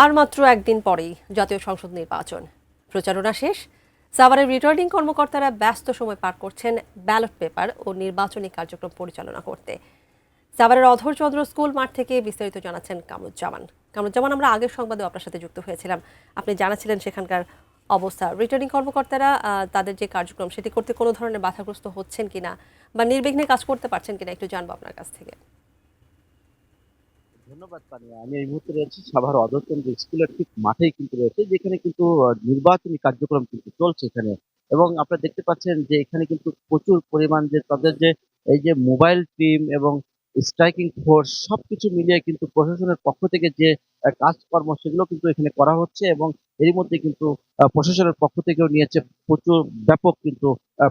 আর মাত্র একদিন পরেই জাতীয় সংসদ নির্বাচন প্রচারণা শেষ। সাভারের রিটার্নিং কর্মকর্তারা ব্যস্ত সময় পার করছেন ব্যালট পেপার ও নির্বাচনী কার্যক্রম পরিচালনা করতে। সাভারের অধরচন্দ্র স্কুল মাঠ থেকে বিস্তারিত জানাচ্ছেন কামরুজ্জামান, আমরা আগের সংবাদে আপনার সাথে যুক্ত হয়েছিলাম। আপনি জানাচ্ছিলেন সেখানকার অবস্থা। রিটার্নিং কর্মকর্তারা তাদের যে কার্যক্রম সেটি করতে কোনো ধরনের বাধাগ্রস্ত হচ্ছেন কিনা বা নির্বিঘ্নে কাজ করতে পারছেন কিনা একটু জানবো আপনার কাছ থেকে। ধন্যবাদ তানিয়া। আমি এই মুহূর্তে রয়েছি সাভার অধরচন্দ্র স্কুলের ঠিক মাঠেই কিন্তু রয়েছে, যেখানে কিন্তু নির্বাচনী কার্যক্রম কিন্তু চলছে এখানে। এবং আপনারা দেখতে পাচ্ছেন যে এখানে কিন্তু প্রচুর পরিমাণ যে তাদের যে এই যে মোবাইল টিম এবং স্ট্রাইকিং ফোর্স সবকিছু মিলিয়ে কিন্তু প্রশাসনের পক্ষ থেকে যে কাজকর্ম সেগুলো কিন্তু এখানে করা হচ্ছে। এবং এরই মধ্যে কিন্তু প্রশাসনের পক্ষ থেকেও নিয়েছে প্রচুর ব্যাপক কিন্তু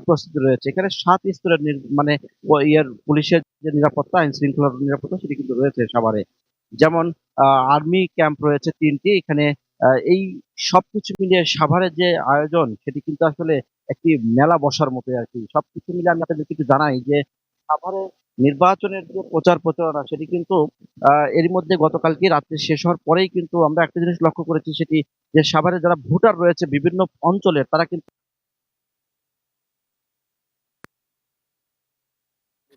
প্রস্তুতি রয়েছে। এখানে ৭ স্তরের মানে পুলিশের যে নিরাপত্তা, আইন শৃঙ্খলার নিরাপত্তা সেটি কিন্তু রয়েছে সাভারে। যেমন আর্মি ক্যাম্প রয়েছে ৩টি এখানে। এই সবকিছু মিলিয়ে সাভারের যে আয়োজন সেটি কিন্তু আসলে একটি মেলা বসার মতোই আরকি। সবকিছু মিলে আমি আপনাদেরকে একটু জানাই যে সাভারে নির্বাচনের যে প্রচারণা সেটি কিন্তু এরই মধ্যে গতকালকে রাত্রে শেষ হওয়ার পরেই কিন্তু আমরা একটা জিনিস লক্ষ্য করেছি, সেটি যে সাভারে যারা ভোটার রয়েছে বিভিন্ন অঞ্চলের তারা কিন্তু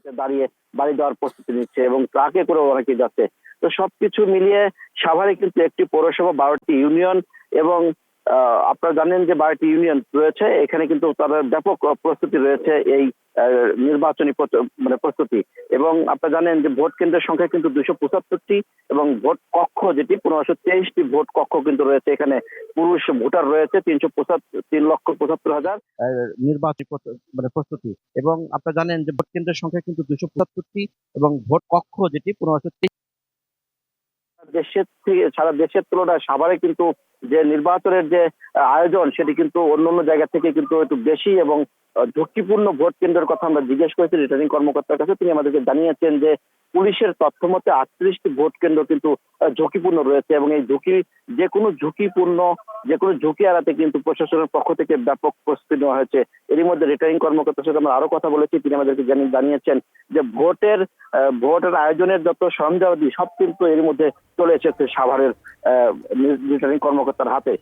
দাঁড়িয়ে বাড়ি যাওয়ার প্রস্তুতি নিচ্ছে এবং ট্রাকে করে অনেকে যাচ্ছে। তো সবকিছু মিলিয়ে সাভারে কিন্তু একটি পৌরসভা, ১২টি ইউনিয়ন এবং আপনারা জানেন যে ১২টি ইউনিয়ন রয়েছে। এখানে কিন্তু তাদের ব্যাপক প্রস্তুতি রয়েছে এই নির্বাচনী মানে প্রস্তুতি। এবং আপনারা জানেন যে ভোট কেন্দ্রের সংখ্যা কিন্তু ২৭৫টি এবং ভোট কক্ষ যেটি ১৫২৩টি ভোট কক্ষ কিন্তু রয়েছে। এখানে পুরুষ ভোটার রয়েছে ৩,৭৫,০০০। নির্বাচনী মানে প্রস্তুতি। এবং আপনারা জানেন যে ভোট কেন্দ্রের সংখ্যা কিন্তু ২৭৫টি এবং ভোট কক্ষ যেটি ১৫২৩। দেশের থেকে সারা দেশের তুলনায় সাভারে কিন্তু যে নির্বাচনের যে আয়োজন সেটি কিন্তু অন্যান্য জায়গা থেকে কিন্তু একটু বেশি এবং ঝুঁকিপূর্ণ ভোট কেন্দ্রের কথা আমরা জিজ্ঞেস করেছি রিটার্নিং কর্মকর্তার কাছে। তিনি আমাদেরকে জানিয়েছেন যে পুলিশের তথ্য মতে ৩৮টি ভোট কেন্দ্র কিন্তু ঝুঁকিপূর্ণ রয়েছে এবং এই যে কোনো ঝুঁকি এড়াতে কিন্তু প্রশাসনের পক্ষ থেকে ব্যাপক প্রস্তুতি নেওয়া হয়েছে। এরই মধ্যে রিটার্নিং কর্মকর্তার সাথে আমরা আরো কথা বলেছি। তিনি আমাদেরকে জানিয়েছেন যে ভোটের আয়োজনের যত সরঞ্জামাদি সব কিন্তু এর মধ্যে চলে এসেছে সাভারের রিটার্নিং কর্মকর্তার হাতে।